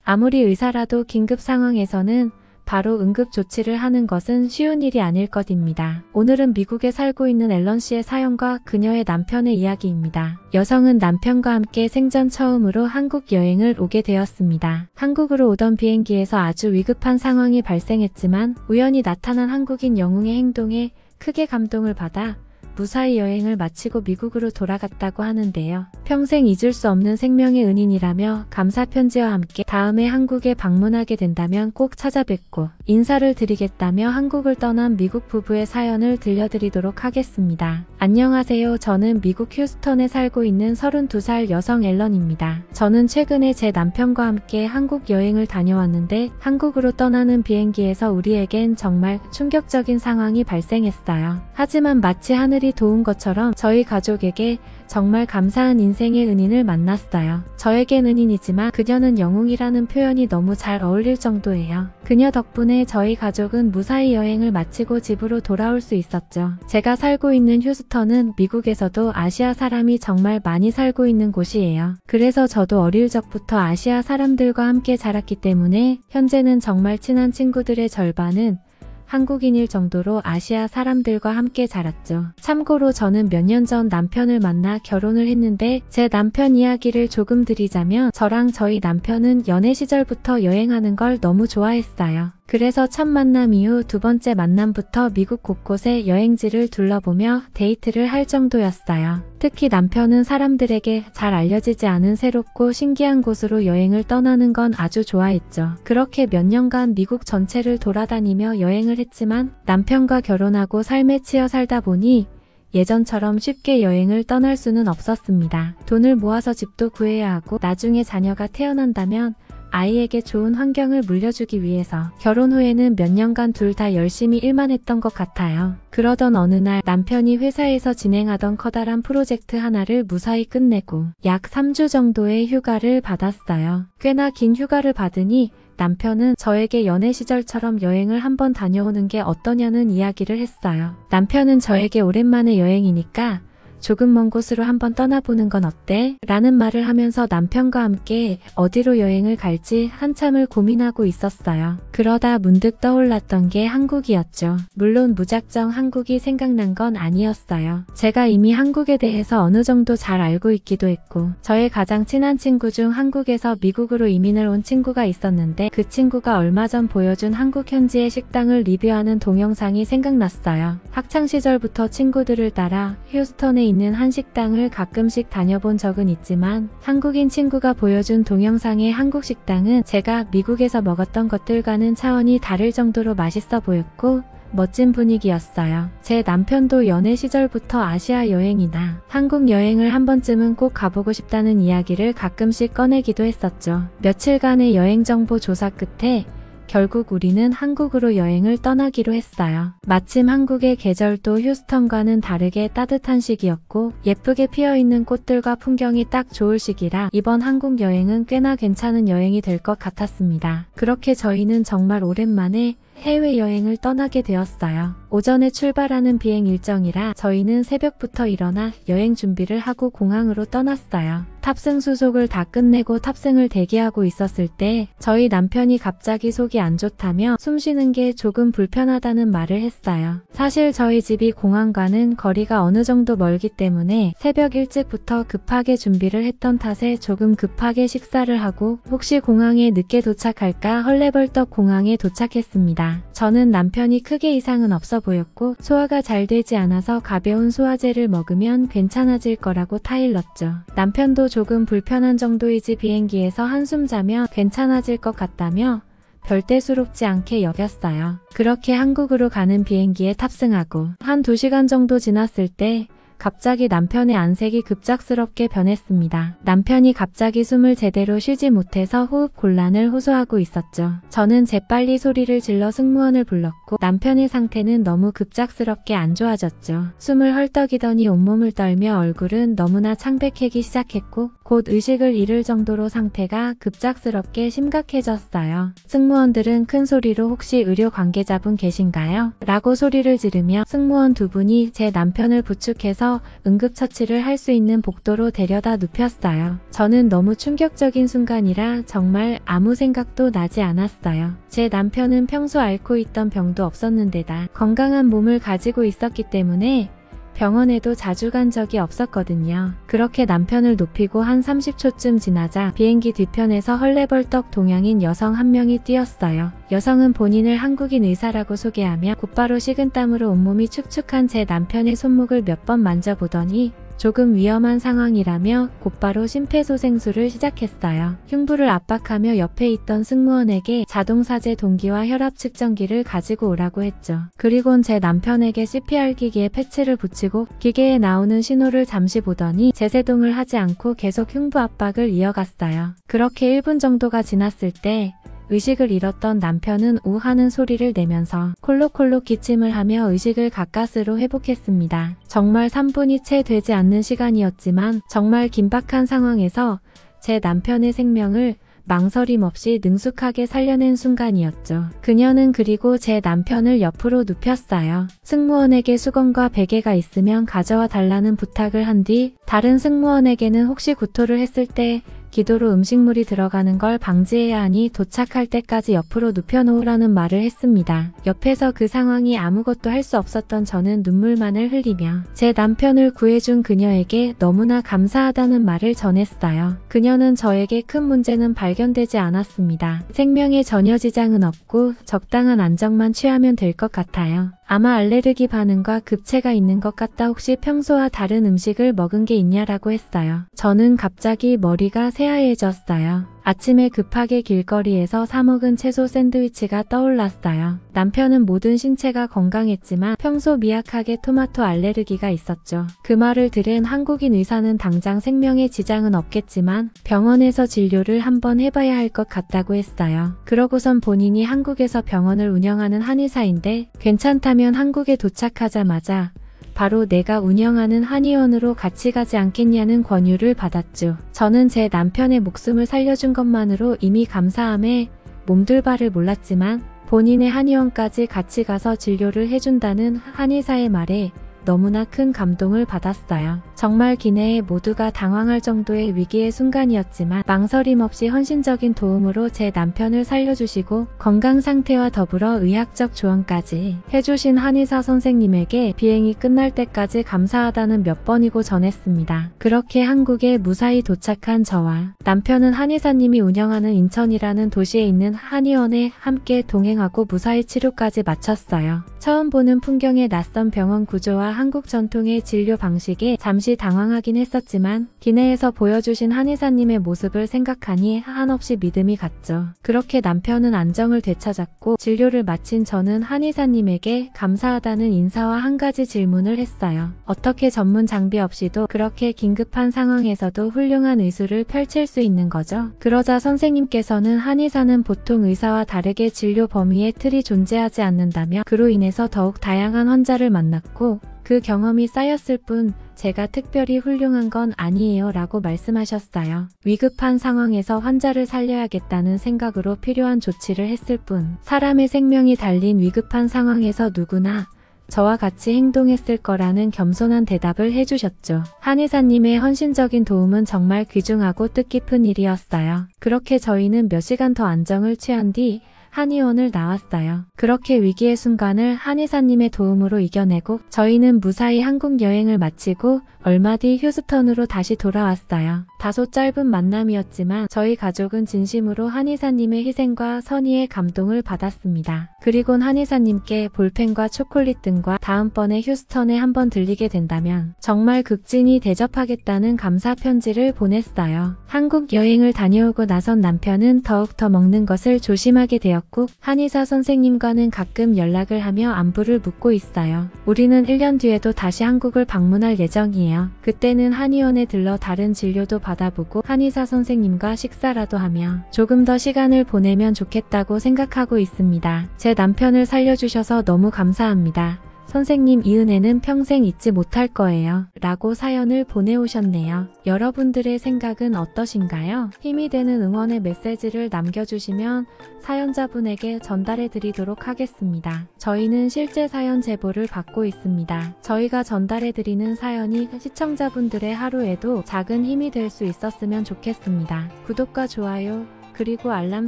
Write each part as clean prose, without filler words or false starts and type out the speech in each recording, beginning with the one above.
아무리 의사라도 긴급 상황에서는 바로 응급 조치를 하는 것은 쉬운 일이 아닐 것입니다. 오늘은 미국에 살고 있는 앨런 씨의 사연과 그녀의 남편의 이야기입니다. 여성은 남편과 함께 생전 처음으로 한국 여행을 오게 되었습니다. 한국으로 오던 비행기에서 아주 위급한 상황이 발생했지만 우연히 나타난 한국인 영웅의 행동에 크게 감동을 받아 무사히 여행을 마치고 미국으로 돌아갔다고 하는데요. 평생 잊을 수 없는 생명의 은인이라며 감사 편지와 함께 다음에 한국에 방문하게 된다면 꼭 찾아뵙고 인사를 드리겠다며 한국을 떠난 미국 부부의 사연을 들려드리도록 하겠습니다. 안녕하세요. 저는 미국 휴스턴에 살고 있는 32살 여성 앨런입니다. 저는 최근에 제 남편과 함께 한국 여행을 다녀왔는데 한국으로 떠나는 비행기에서 우리에겐 정말 충격적인 상황이 발생했어요. 하지만 마치 하늘이 도운 것처럼 저희 가족에게 정말 감사한 인생의 은인을 만났어요. 저에겐 은인이지만 그녀는 영웅이라는 표현이 너무 잘 어울릴 정도예요. 그녀 덕분에 저희 가족은 무사히 여행을 마치고 집으로 돌아올 수 있었죠. 제가 살고 있는 휴스턴은 미국에서도 아시아 사람이 정말 많이 살고 있는 곳이에요. 그래서 저도 어릴 적부터 아시아 사람들과 함께 자랐기 때문에 현재는 정말 친한 친구들의 절반은 한국인일 정도로 아시아 사람들과 함께 자랐죠. 참고로 저는 몇 년 전 남편을 만나 결혼을 했는데 제 남편 이야기를 조금 드리자면 저랑 저희 남편은 연애 시절부터 여행하는 걸 너무 좋아했어요. 그래서 첫 만남 이후 두 번째 만남부터 미국 곳곳의 여행지를 둘러보며 데이트를 할 정도였어요. 특히 남편은 사람들에게 잘 알려지지 않은 새롭고 신기한 곳으로 여행을 떠나는 건 아주 좋아했죠. 그렇게 몇 년간 미국 전체를 돌아다니며 여행을 했지만 남편과 결혼하고 삶에 치여 살다 보니 예전처럼 쉽게 여행을 떠날 수는 없었습니다. 돈을 모아서 집도 구해야 하고 나중에 자녀가 태어난다면 아이에게 좋은 환경을 물려주기 위해서 결혼 후에는 몇 년간 둘 다 열심히 일만 했던 것 같아요. 그러던 어느 날 남편이 회사에서 진행하던 커다란 프로젝트 하나를 무사히 끝내고 약 3주 정도의 휴가를 받았어요. 꽤나 긴 휴가를 받으니 남편은 저에게 연애 시절처럼 여행을 한번 다녀오는 게 어떠냐는 이야기를 했어요. 남편은 저에게 오랜만에 여행이니까 조금 먼 곳으로 한번 떠나보는 건 어때? 라는 말을 하면서 남편과 함께 어디로 여행을 갈지 한참을 고민하고 있었어요. 그러다 문득 떠올랐던 게 한국이었죠. 물론 무작정 한국이 생각난 건 아니었어요. 제가 이미 한국에 대해서 어느 정도 잘 알고 있기도 했고 저의 가장 친한 친구 중 한국에서 미국으로 이민을 온 친구가 있었는데 그 친구가 얼마 전 보여준 한국 현지의 식당을 리뷰하는 동영상이 생각났어요. 학창시절부터 친구들을 따라 휴스턴에 있는 한 식당을 가끔씩 다녀본 적은 있지만 한국인 친구가 보여준 동영상의 한국 식당은 제가 미국에서 먹었던 것들과는 차원이 다를 정도로 맛있어 보였고 멋진 분위기였어요. 제 남편도 연애 시절부터 아시아 여행이나 한국 여행을 한 번쯤은 꼭 가보고 싶다는 이야기를 가끔씩 꺼내기도 했었죠. 며칠간의 여행 정보 조사 끝에 결국 우리는 한국으로 여행을 떠나기로 했어요. 마침 한국의 계절도 휴스턴과는 다르게 따뜻한 시기였고 예쁘게 피어있는 꽃들과 풍경이 딱 좋을 시기라 이번 한국 여행은 꽤나 괜찮은 여행이 될 것 같았습니다. 그렇게 저희는 정말 오랜만에 해외여행을 떠나게 되었어요. 오전에 출발하는 비행 일정이라 저희는 새벽부터 일어나 여행 준비를 하고 공항으로 떠났어요. 탑승 수속을 다 끝내고 탑승을 대기하고 있었을 때 저희 남편이 갑자기 속이 안 좋다며 숨 쉬는 게 조금 불편하다는 말을 했어요. 사실 저희 집이 공항과는 거리가 어느 정도 멀기 때문에 새벽 일찍부터 급하게 준비를 했던 탓에 조금 급하게 식사를 하고 혹시 공항에 늦게 도착할까 헐레벌떡 공항에 도착했습니다. 저는 남편이 크게 이상은 없어 보였고 소화가 잘 되지 않아서 가벼운 소화제를 먹으면 괜찮아질 거라고 타일렀죠. 남편도 조금 불편한 정도이지 비행기에서 한숨 자며 괜찮아질 것 같다며 별 대수롭지 않게 여겼어요. 그렇게 한국으로 가는 비행기에 탑승하고 한 2시간 정도 지났을 때 갑자기 남편의 안색이 급작스럽게 변했습니다. 남편이 갑자기 숨을 제대로 쉬지 못해서 호흡 곤란을 호소하고 있었죠. 저는 재빨리 소리를 질러 승무원을 불렀고 남편의 상태는 너무 급작스럽게 안 좋아졌죠. 숨을 헐떡이더니 온몸을 떨며 얼굴은 너무나 창백해지기 시작했고 곧 의식을 잃을 정도로 상태가 급작스럽게 심각해졌어요. 승무원들은 큰 소리로 혹시 의료 관계자분 계신가요? 라고 소리를 지르며 승무원 두 분이 제 남편을 부축해서 응급처치를 할 수 있는 복도로 데려다 눕혔어요. 저는 너무 충격적인 순간이라 정말 아무 생각도 나지 않았어요. 제 남편은 평소 앓고 있던 병도 없었는데다 건강한 몸을 가지고 있었기 때문에 병원에도 자주 간 적이 없었거든요. 그렇게 남편을 눕히고 한 30초쯤 지나자 비행기 뒤편에서 헐레벌떡 동양인 여성 한 명이 뛰었어요. 여성은 본인을 한국인 의사라고 소개하며 곧바로 식은땀으로 온몸이 축축한 제 남편의 손목을 몇 번 만져보더니 조금 위험한 상황이라며 곧바로 심폐소생술을 시작했어요. 흉부를 압박하며 옆에 있던 승무원에게 자동사제 동기와 혈압 측정기를 가지고 오라고 했죠. 그리곤 제 남편에게 CPR 기기에 패치를 붙이고 기계에 나오는 신호를 잠시 보더니 재세동을 하지 않고 계속 흉부 압박을 이어갔어요. 그렇게 1분 정도가 지났을 때 의식을 잃었던 남편은 우 하는 소리를 내면서 콜록콜록 기침을 하며 의식을 가까스로 회복했습니다. 정말 3분이 채 되지 않는 시간이었지만 정말 긴박한 상황에서 제 남편의 생명을 망설임 없이 능숙하게 살려낸 순간이었죠. 그녀는 그리고 제 남편을 옆으로 눕혔어요. 승무원에게 수건과 베개가 있으면 가져와 달라는 부탁을 한 뒤 다른 승무원에게는 혹시 구토를 했을 때 기도로 음식물이 들어가는 걸 방지해야 하니 도착할 때까지 옆으로 눕혀놓으라는 말을 했습니다. 옆에서 그 상황이 아무것도 할 수 없었던 저는 눈물만을 흘리며 제 남편을 구해준 그녀에게 너무나 감사하다는 말을 전했어요. 그녀는 저에게 큰 문제는 발견되지 않았습니다. 생명에 전혀 지장은 없고 적당한 안정만 취하면 될 것 같아요. 아마 알레르기 반응과 급체가 있는 것 같다. 혹시 평소와 다른 음식을 먹은 게 있냐라고 했어요. 저는 갑자기 머리가 새하얘졌어요. 아침에 급하게 길거리에서 사 먹은 채소 샌드위치가 떠올랐어요. 남편은 모든 신체가 건강했지만 평소 미약하게 토마토 알레르기가 있었죠. 그 말을 들은 한국인 의사는 당장 생명에 지장은 없겠지만 병원에서 진료를 한번 해봐야 할 것 같다고 했어요. 그러고선 본인이 한국에서 병원을 운영하는 한의사인데 괜찮다면 한국에 도착하자마자 바로 내가 운영하는 한의원으로 같이 가지 않겠냐는 권유를 받았죠. 저는 제 남편의 목숨을 살려준 것만으로 이미 감사함에 몸둘 바를 몰랐지만 본인의 한의원까지 같이 가서 진료를 해준다는 한의사의 말에 너무나 큰 감동을 받았어요. 정말 기내에 모두가 당황할 정도의 위기의 순간이었지만 망설임 없이 헌신적인 도움으로 제 남편을 살려주시고 건강 상태와 더불어 의학적 조언까지 해주신 한의사 선생님에게 비행이 끝날 때까지 감사하다는 몇 번이고 전했습니다. 그렇게 한국에 무사히 도착한 저와 남편은 한의사님이 운영하는 인천이라는 도시에 있는 한의원에 함께 동행하고 무사히 치료까지 마쳤어요. 처음 보는 풍경의 낯선 병원 구조와 한국 전통의 진료 방식에 잠시 당황하긴 했었지만 기내에서 보여주신 한의사님의 모습을 생각하니 한없이 믿음이 갔죠. 그렇게 남편은 안정을 되찾았고 진료를 마친 저는 한의사님에게 감사하다는 인사와 한 가지 질문을 했어요. 어떻게 전문 장비 없이도 그렇게 긴급한 상황에서도 훌륭한 의술을 펼칠 수 있는 거죠? 그러자 선생님께서는 한의사는 보통 의사와 다르게 진료 범위에 틀이 존재하지 않는다며 그로 인해서 더욱 다양한 환자를 만났고 그 경험이 쌓였을 뿐 제가 특별히 훌륭한 건 아니에요 라고 말씀하셨어요. 위급한 상황에서 환자를 살려야겠다는 생각으로 필요한 조치를 했을 뿐 사람의 생명이 달린 위급한 상황에서 누구나 저와 같이 행동했을 거라는 겸손한 대답을 해주셨죠. 한의사님의 헌신적인 도움은 정말 귀중하고 뜻깊은 일이었어요. 그렇게 저희는 몇 시간 더 안정을 취한 뒤 한의원을 나왔어요. 그렇게 위기의 순간을 한의사님의 도움으로 이겨내고 저희는 무사히 한국 여행을 마치고 얼마 뒤 휴스턴으로 다시 돌아왔어요. 다소 짧은 만남이었지만 저희 가족은 진심으로 한의사님의 희생과 선의에 감동을 받았습니다. 그리곤 한의사님께 볼펜과 초콜릿 등과 다음번에 휴스턴에 한번 들리게 된다면 정말 극진히 대접하겠다는 감사 편지를 보냈어요. 한국 여행을 다녀오고 나선 남편은 더욱더 먹는 것을 조심하게 되었고 한의사 선생님과는 가끔 연락을 하며 안부를 묻고 있어요. 우리는 1년 뒤에도 다시 한국을 방문할 예정이에요. 그때는 한의원에 들러 다른 진료도 받아보고 한의사 선생님과 식사라도 하며 조금 더 시간을 보내면 좋겠다고 생각하고 있습니다. 제 남편을 살려주셔서 너무 감사합니다. 선생님, 이 은혜는 평생 잊지 못할 거예요. 라고 사연을 보내오셨네요. 여러분들의 생각은 어떠신가요? 힘이 되는 응원의 메시지를 남겨주시면 사연자분에게 전달해 드리도록 하겠습니다. 저희는 실제 사연 제보를 받고 있습니다. 저희가 전달해 드리는 사연이 시청자분들의 하루에도 작은 힘이 될 수 있었으면 좋겠습니다. 구독과 좋아요, 그리고 알람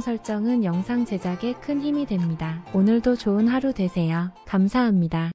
설정은 영상 제작에 큰 힘이 됩니다. 오늘도 좋은 하루 되세요. 감사합니다.